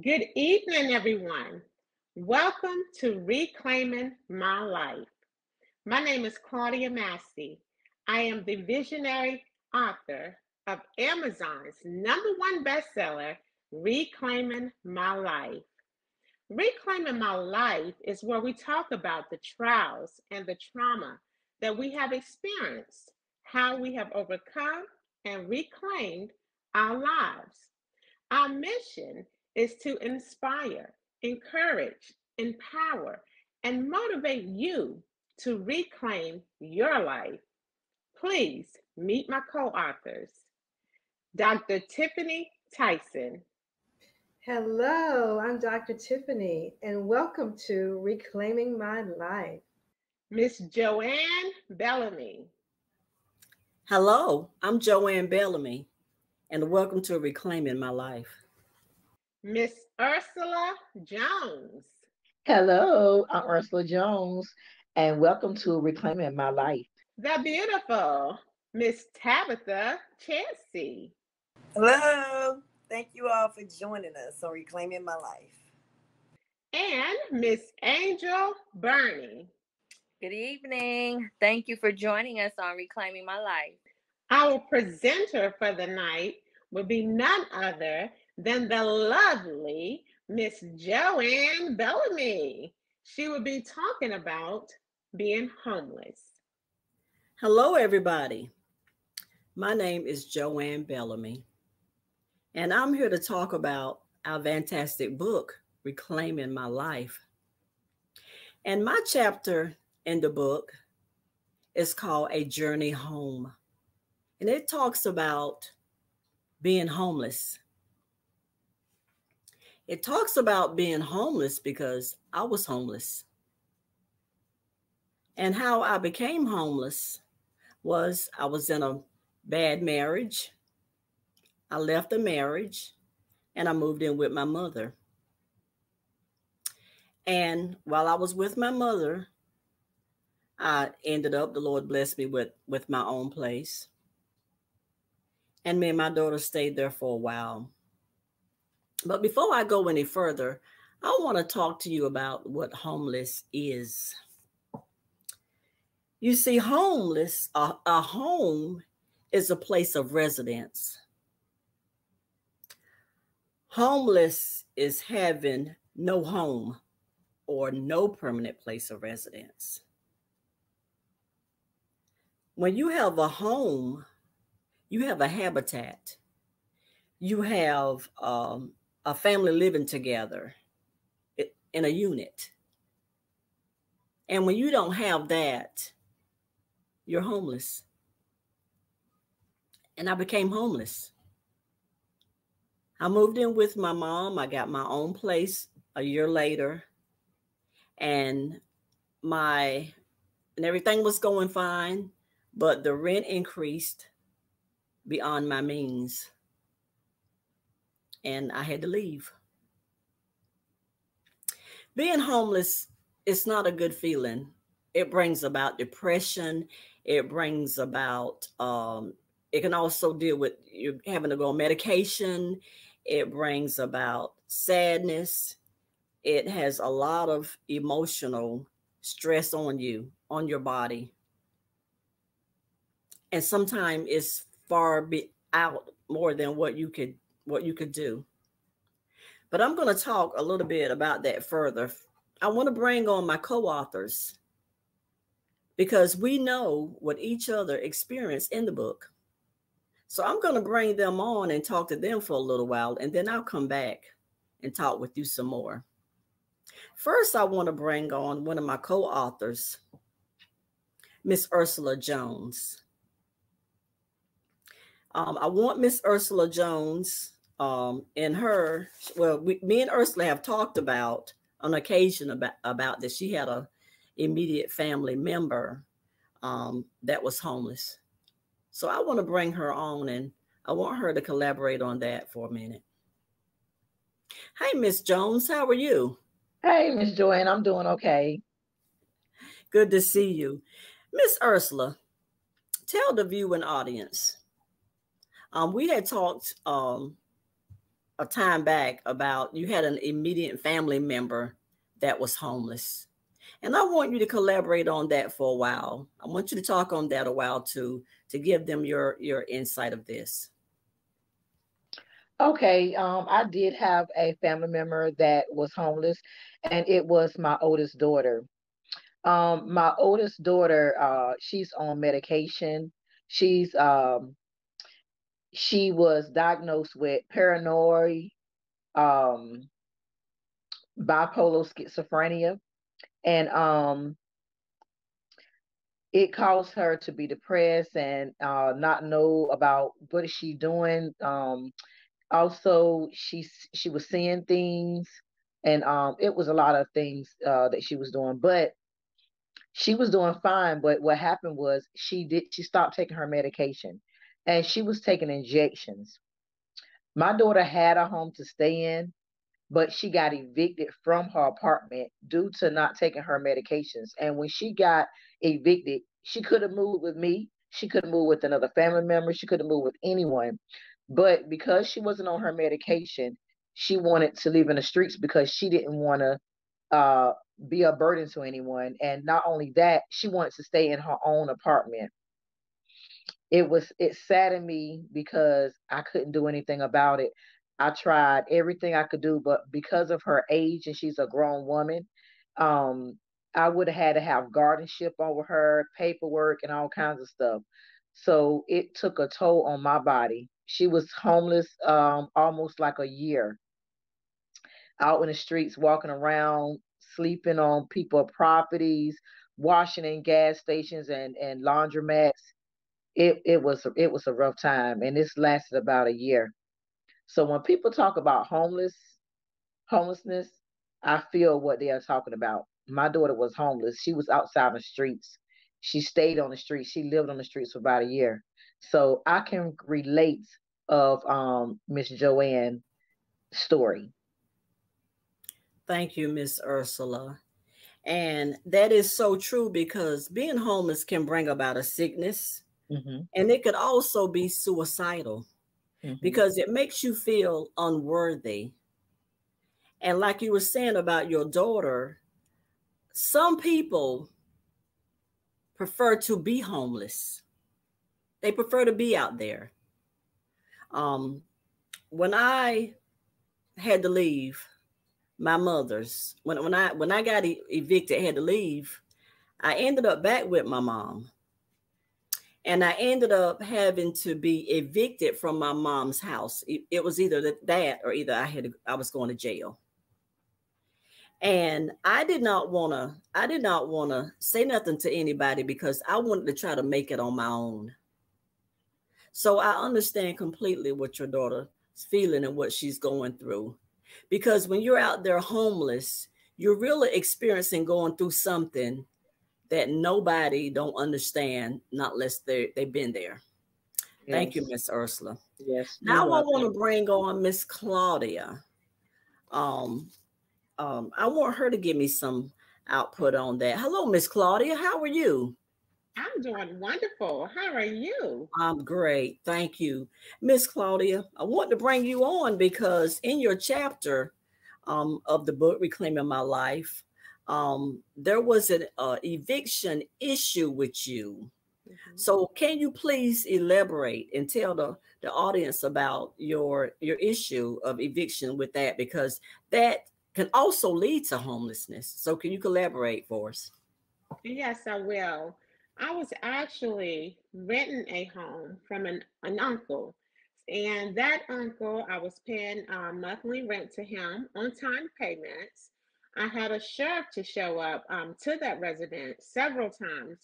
Good evening, everyone. Welcome to Reclaiming My Life. My name is Claudia Massey. I am the visionary author of Amazon's #1 bestseller, Reclaiming My Life. Reclaiming My Life is where we talk about the trials and the trauma that we have experienced, how we have overcome and reclaimed our lives. Our mission is to inspire, encourage, empower, and motivate you to reclaim your life. Please meet my co-authors, Dr. Tiffany Tyson. Hello, I'm Dr. Tiffany, and welcome to Reclaiming My Life. Miss Joanne Bellamy. Hello, I'm Joanne Bellamy, and welcome to Reclaiming My Life. Miss Ursula Jones. Hello, I'm Ursula Jones, and welcome to Reclaiming My Life. The beautiful Miss Tabitha Chansey. Hello. Thank you all for joining us on Reclaiming My Life. And Miss Angel Burney. Good evening. Thank you for joining us on Reclaiming My Life. Our presenter for the night will be none other than the lovely Miss Joanne Bellamy. She will be talking about being homeless. Hello, everybody. My name is Joanne Bellamy, and I'm here to talk about our fantastic book, Reclaiming My Life. And my chapter in the book is called A Journey Home, and it talks about being homeless. It talks about being homeless because I was homeless. And how I became homeless was I was in a bad marriage. I left the marriage and I moved in with my mother. And while I was with my mother, I ended up, the Lord blessed me with my own place. And me and my daughter stayed there for a while. But before I go any further, I want to talk to you about what homeless is. You see, homeless, a home is a place of residence. Homeless is having no home or no permanent place of residence. When you have a home, you have a habitat. You have a family living together in a unit. And when you don't have that, you're homeless. And I became homeless. I moved in with my mom. I got my own place a year later. And everything was going fine, but the rent increased beyond my means. And I had to leave. Being homeless is not a good feeling. It brings about depression. It brings about, it can also deal with you having to go on medication. It brings about sadness. It has a lot of emotional stress on you, on your body. And sometimes it's far out more than what you could do. But I'm going to talk a little bit about that further. I want to bring on my co-authors because we know what each other experienced in the book. So I'm going to bring them on and talk to them for a little while, and then I'll come back and talk with you some more. First, I want to bring on one of my co-authors, Miss Ursula Jones. I want Miss Ursula Jones me and Ursula have talked about on occasion about that she had a immediate family member that was homeless. So I want to bring her on and I want her to collaborate on that for a minute. Hi, Miss Jones. How are you? Hey, Miss Joanne, I'm doing okay. Good to see you. Miss Ursula, tell the viewing audience. We had talked a time back about you had an immediate family member that was homeless. And I want you to collaborate on that for a while. I want you to talk on that a while to give them your insight of this. Okay, I did have a family member that was homeless, and it was my oldest daughter. My oldest daughter, she's on medication. She's she was diagnosed with paranoid, um, bipolar schizophrenia, and it caused her to be depressed and not know about what is she doing. Also, she was seeing things, and it was a lot of things that she was doing, but she was doing fine. But what happened was she stopped taking her medication, and she was taking injections. My daughter had a home to stay in, but she got evicted from her apartment due to not taking her medications. And when she got evicted, she could have moved with me. She could have moved with another family member. She could have moved with anyone. But because she wasn't on her medication, she wanted to live in the streets because she didn't want to uh, be a burden to anyone. And not only that, she wanted to stay in her own apartment. It saddened me because I couldn't do anything about it. I tried everything I could do, but because of her age and she's a grown woman, um, I would have had to have guardianship over her, paperwork, and all kinds of stuff. So it took a toll on my body. She was homeless almost like a year, out in the streets, walking around, sleeping on people's properties, washing in gas stations and laundromats. It was a rough time, and this lasted about a year. So when people talk about homelessness, I feel what they are talking about. My daughter was homeless. She was outside the streets. She stayed on the streets. She lived on the streets for about a year. So I can relate of Miss Joanne's story. Thank you, Miss Ursula. And that is so true because being homeless can bring about a sickness, Hmm. and it could also be suicidal Hmm. because it makes you feel unworthy. And like you were saying about your daughter, some people prefer to be homeless. They prefer to be out there. Um, when I had to leave my mother's, when I got evicted, had to leave, I ended up back with my mom. And I ended up having to be evicted from my mom's house. It was either that or either I was going to jail. And I did not want to say nothing to anybody because I wanted to try to make it on my own. So I understand completely what your daughter's feeling and what she's going through. Because when you're out there homeless, you're really experiencing going through something that nobody don't understand, not unless they've been there. Thank you, Yes, Miss Ursula. yes, you're Now I want welcome. to bring on Miss Claudia. Um, I want her to give me some output on that. Hello, Miss Claudia. How are you? I'm doing wonderful. How are you? I'm great. Thank you. Miss Claudia, I want to bring you on because in your chapter of the book, Reclaiming My Life, there was an eviction issue with you. Mhm. So can you please elaborate and tell the audience about your issue of eviction with that? Because that can also lead to homelessness. So can you collaborate for us? Yes, I will. I was actually renting a home from an uncle. And that uncle, I was paying monthly rent to him on time payments. I had a sheriff to show up to that residence several times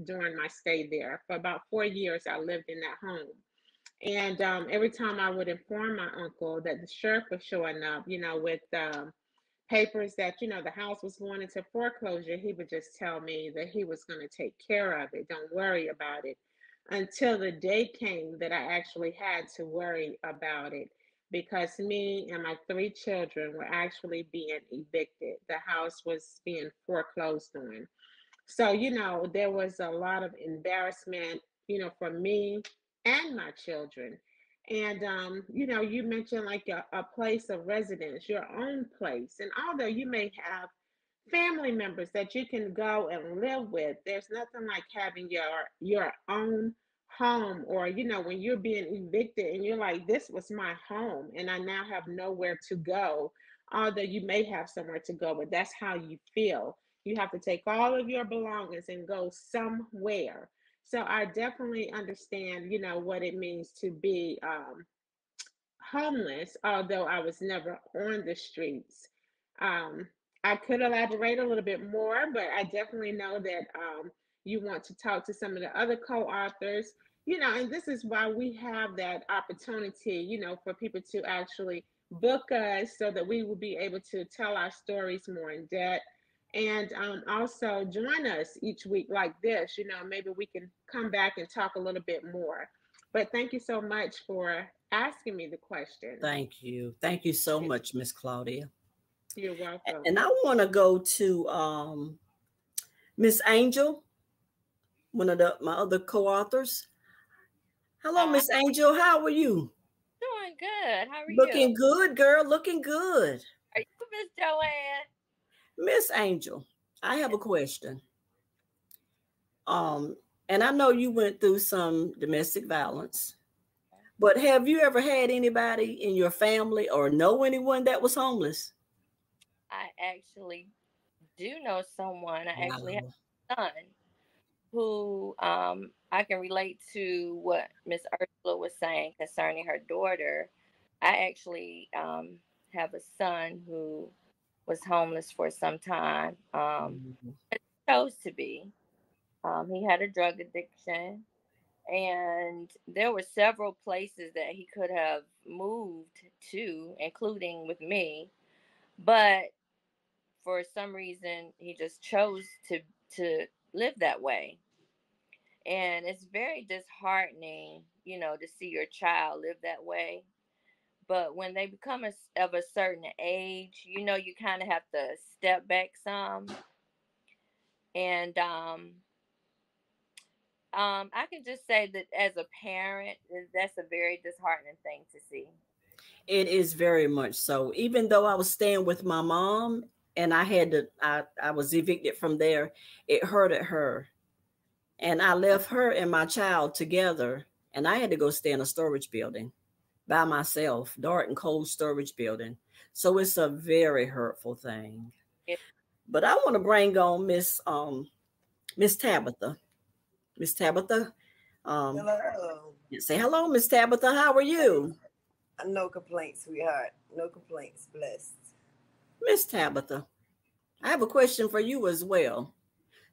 during my stay there. For about 4 years, I lived in that home. And every time I would inform my uncle that the sheriff was showing up, with papers that the house was going into foreclosure, he would just tell me that he was going to take care of it, don't worry about it, until the day came that I actually had to worry about it, because me and my three children were actually being evicted. The house was being foreclosed on. So there was a lot of embarrassment, for me and my children. And you know, you mentioned like a place of residence, your own place. And although you may have family members that you can go and live with, there's nothing like having your own home. Or you know, when you're being evicted and you're like, this was my home and I now have nowhere to go. Although you may have somewhere to go, but that's how you feel. You have to take all of your belongings and go somewhere. So I definitely understand, you know, what it means to be homeless, although I was never on the streets. Um, I could elaborate a little bit more, but I definitely know that you want to talk to some of the other co-authors, you know, and this is why we have that opportunity, you know, for people to actually book us so that we will be able to tell our stories more in depth. And also join us each week like this, you know, maybe we can come back and talk a little bit more. But thank you so much for asking me the question. Thank you. Thank you so much, Miss Claudia. You're welcome. And I want to go to Miss Angel, one of my other co-authors. Hello, Miss Angel. How are you? Doing good. How are Looking you? good, girl. Looking good. Are you Miss Joanne? Miss Angel, I have a question. And I know you went through some domestic violence, but have you ever had anybody in your family or know anyone that was homeless? I actually do know someone. I actually have Wow. a son who I can relate to what Miss Ursula was saying concerning her daughter. I actually have a son who was homeless for some time. Mhm. Chose to be. He had a drug addiction, and there were several places that he could have moved to, including with me, but for some reason he just chose to live that way. And it's very disheartening, you know, to see your child live that way. But when they become of a certain age, you know, you kind of have to step back some. And I can just say that as a parent, that's a very disheartening thing to see. It is very much so. Even though I was staying with my mom and I was evicted from there, it hurted her. And I left her and my child together, and I had to go stay in a storage building by myself, dark and cold storage building. So it's a very hurtful thing. Yeah. But I want to bring on Miss Tabitha. Miss Tabitha. Hello. Say hello, Miss Tabitha. How are you? No complaints, sweetheart. No complaints. Blessed. Miss Tabitha, I have a question for you as well.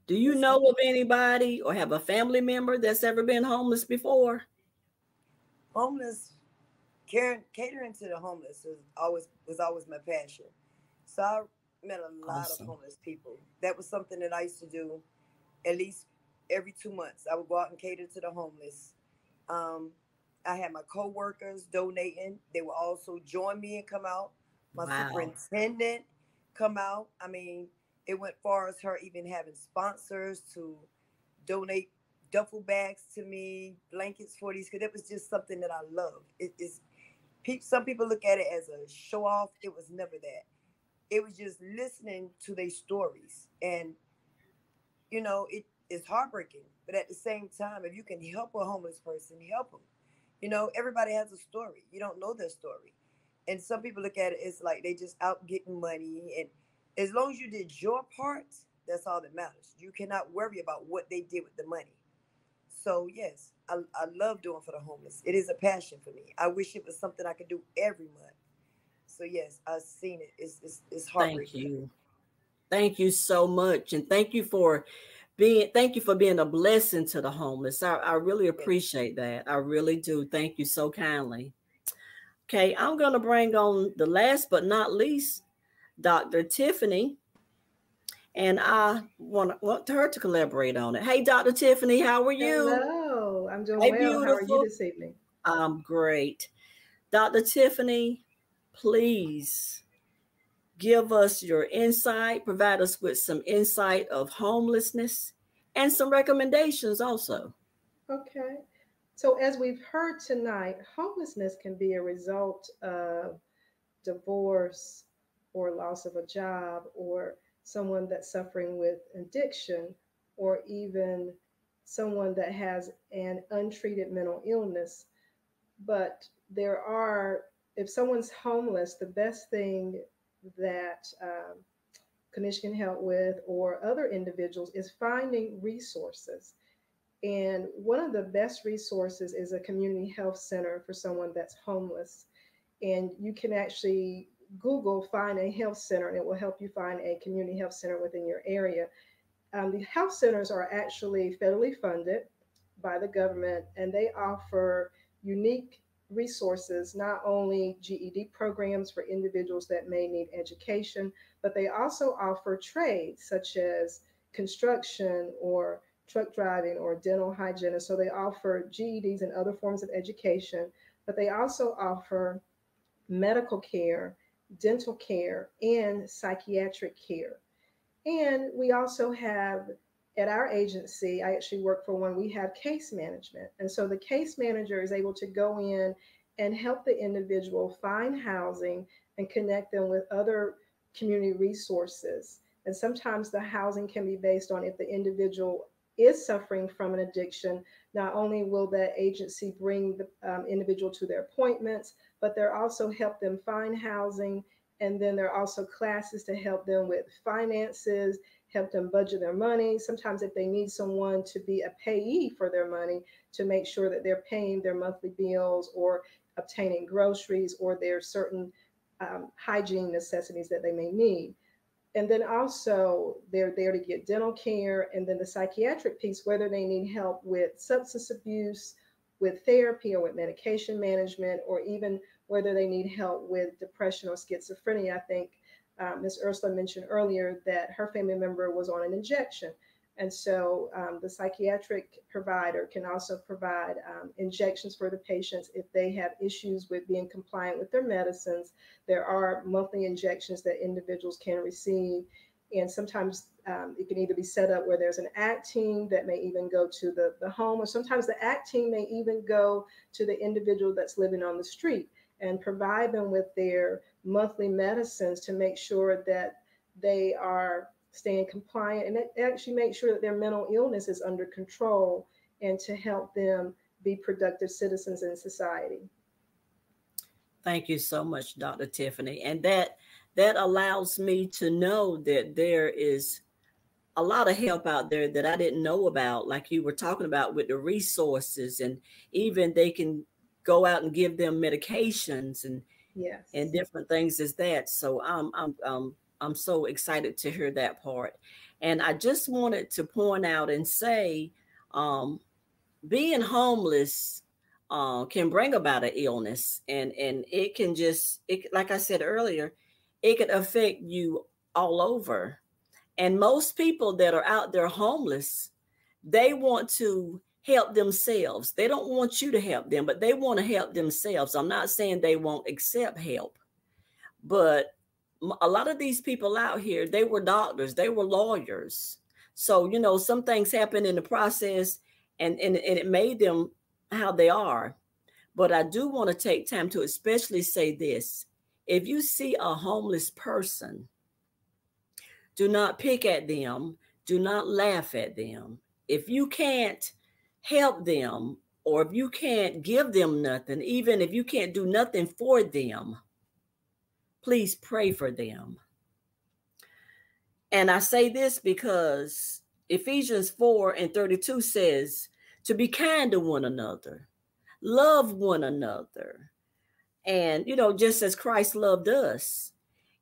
Do you Yes, know of anybody or have a family member that's ever been homeless before? homeless, catering to the homeless was always my passion. So I met a lot of Awesome. homeless people. That was something that I used to do at least every 2 months. I would go out and cater to the homeless. Um, I had my co-workers donating. They would also join me and come out. My Wow. superintendent come out. I mean, it went far as her even having sponsors to donate duffel bags to me, blankets for these, because it was just something that I loved. It is some people look at it as a show off. It was never that. It was just listening to their stories. And you know, it is heartbreaking. But at the same time, if you can help a homeless person, help them. You know, everybody has a story. You don't know their story. And some people look at it as like they just out getting money. And as long as you did your part, that's all that matters. You cannot worry about what they did with the money. So, yes, I love doing for the homeless. It is a passion for me. I wish it was something I could do every month. So, yes, I've seen it. It's Thank heartbreaking. you. Thank you so much. And thank you for being a blessing to the homeless. I really appreciate that. I really do. Thank you so kindly. Okay, I'm going to bring on the last but not least, Dr. Tiffany. And I want her to collaborate on it. Hey, Dr. Tiffany, how are you? Hello, I'm doing Hey, well. How are you beautiful. this evening? I'm great. Dr. Tiffany, please give us your insight, provide us with some insight of homelessness and some recommendations also. Okay. So, as we've heard tonight, homelessness can be a result of divorce or loss of a job, or someone that's suffering with addiction, or even someone that has an untreated mental illness. But there are, if someone's homeless, the best thing that clinician can help with, or other individuals, is finding resources. And one of the best resources is a community health center for someone that's homeless. And you can actually Google find a health center, and it will help you find a community health center within your area. The health centers are actually federally funded by the government, and they offer unique resources, not only GED programs for individuals that may need education, but they also offer trades such as construction or truck driving or dental hygienist. So they offer GEDs and other forms of education, but they also offer medical care, dental care, and psychiatric care. And we also have, at our agency, I actually work for one, we have case management. And so the case manager is able to go in and help the individual find housing and connect them with other community resources. And sometimes the housing can be based on if the individual is suffering from an addiction. Not only will that agency bring the individual to their appointments, but they'll also help them find housing. And then there are also classes to help them with finances, help them budget their money. Sometimes if they need someone to be a payee for their money, to make sure that they're paying their monthly bills or obtaining groceries, or their certain hygiene necessities that they may need. And then also they're there to get dental care, and then the psychiatric piece, whether they need help with substance abuse, with therapy, or with medication management, or even whether they need help with depression or schizophrenia. I think Ms. Ursula mentioned earlier that her family member was on an injection. And so the psychiatric provider can also provide injections for the patients if they have issues with being compliant with their medicines. There are monthly injections that individuals can receive. And sometimes it can either be set up where there's an ACT team that may even go to the home, or sometimes the ACT team may even go to the individual that's living on the street and provide them with their monthly medicines to make sure that they are staying compliant, and it actually make sure that their mental illness is under control, and to help them be productive citizens in society. Thank you so much, Dr. Tiffany. And that allows me to know that there is a lot of help out there that I didn't know about, like you were talking about with the resources, and even they can go out and give them medications and Yes, and different things as that. So I'm so excited to hear that part. And I just wanted to point out and say, being homeless can bring about an illness, and it can just, like I said earlier, it could affect you all over. And most people that are out there homeless, they want to help themselves. They don't want you to help them, but they want to help themselves. I'm not saying they won't accept help, but a lot of these people out here, they were doctors, they were lawyers. So, some things happen in the process, and it made them how they are. But I do want to take time to especially say this. If you see a homeless person, do not pick at them. Do not laugh at them. If you can't help them, or if you can't give them nothing, even if you can't do nothing for them, please pray for them. And I say this because Ephesians 4:32 says to be kind to one another, love one another. And, just as Christ loved us.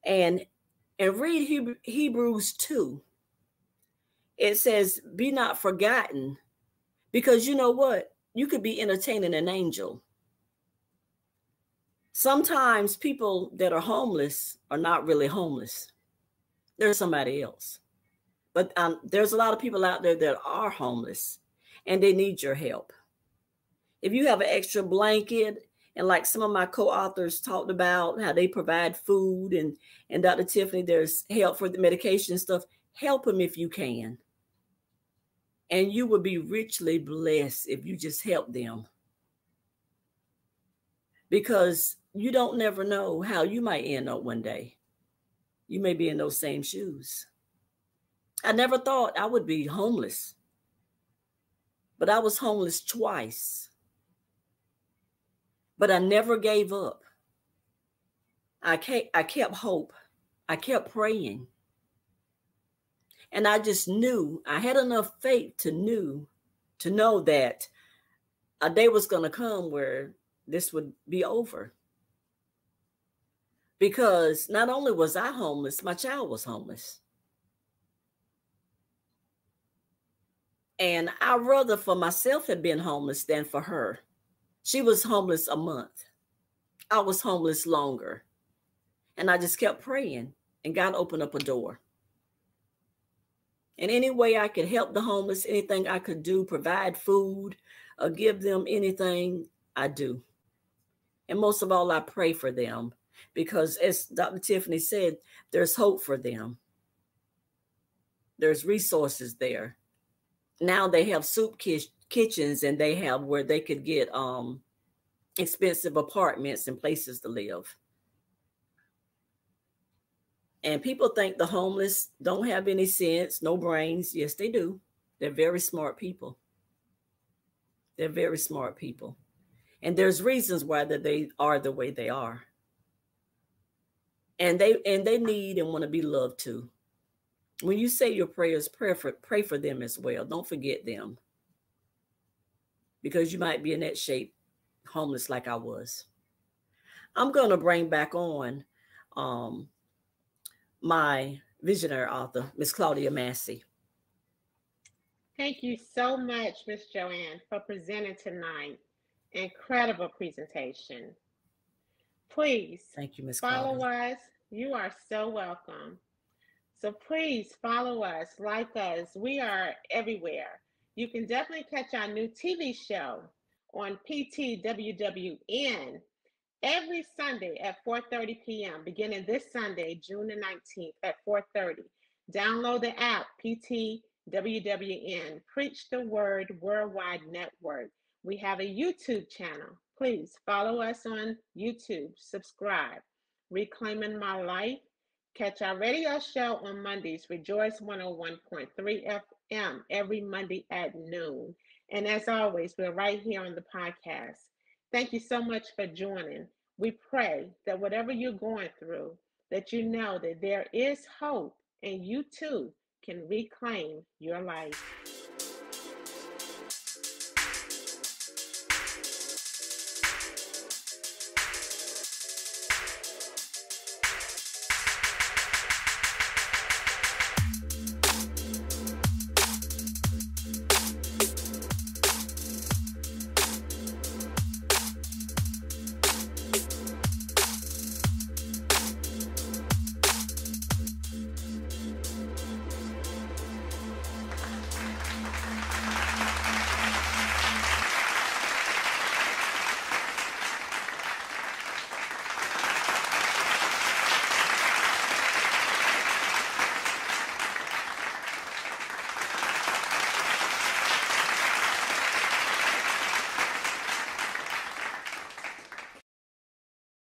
And read Hebrews 2. It says, be not forgotten, because you know what? You could be entertaining an angel. Sometimes people that are homeless are not really homeless. They're somebody else. But there's a lot of people out there that are homeless, and they need your help. If you have an extra blanket, and like some of my co-authors talked about how they provide food, and Dr. Tiffany, there's help for the medication and stuff, help them if you can. And you will be richly blessed if you just help them. because you don't never know how you might end up one day. You may be in those same shoes. I never thought I would be homeless, but I was homeless twice. But I never gave up. I kept hope. I kept praying. And I just knew, I had enough faith to know that a day was going to come where this would be over. Because not only was I homeless, my child was homeless. And I'd rather for myself have been homeless than for her. She was homeless a month. I was homeless longer. And I just kept praying, and God opened up a door. And any way I could help the homeless, anything I could do, provide food, or give them anything, I do. And most of all, I pray for them, because as Dr. Tiffany said, there's hope for them. There's resources there. Now they have soup kitchens, and they have where they could get expensive apartments and places to live. And people think the homeless don't have any sense, no brains. Yes, they do. They're very smart people. They're very smart people. And there's reasons why that they are the way they are. And they need and want to be loved too. When you say your prayers, pray for them as well. Don't forget them. Because you might be in that shape, homeless like I was. I'm going to bring back on my visionary author, Miss Claudia Massey. Thank you so much, Miss Joanne, for presenting tonight. Incredible presentation. Please Thank you, Miss follow Claudia. us. You are so welcome. So please follow us, like us. We are everywhere. You can definitely catch our new TV show on PTWWN every Sunday at 4:30 p.m., beginning this Sunday, June the 19th at 4:30. Download the app, PTWWN, Preach the Word Worldwide Network. We have a YouTube channel. Please follow us on YouTube, subscribe. Reclaiming My Life. Catch our radio show on Mondays, Rejoice 101.3 FM, every Monday at noon. And as always, we're right here on the podcast. Thank you so much for joining. We pray that whatever you're going through, that you know that there is hope and you too can reclaim your life.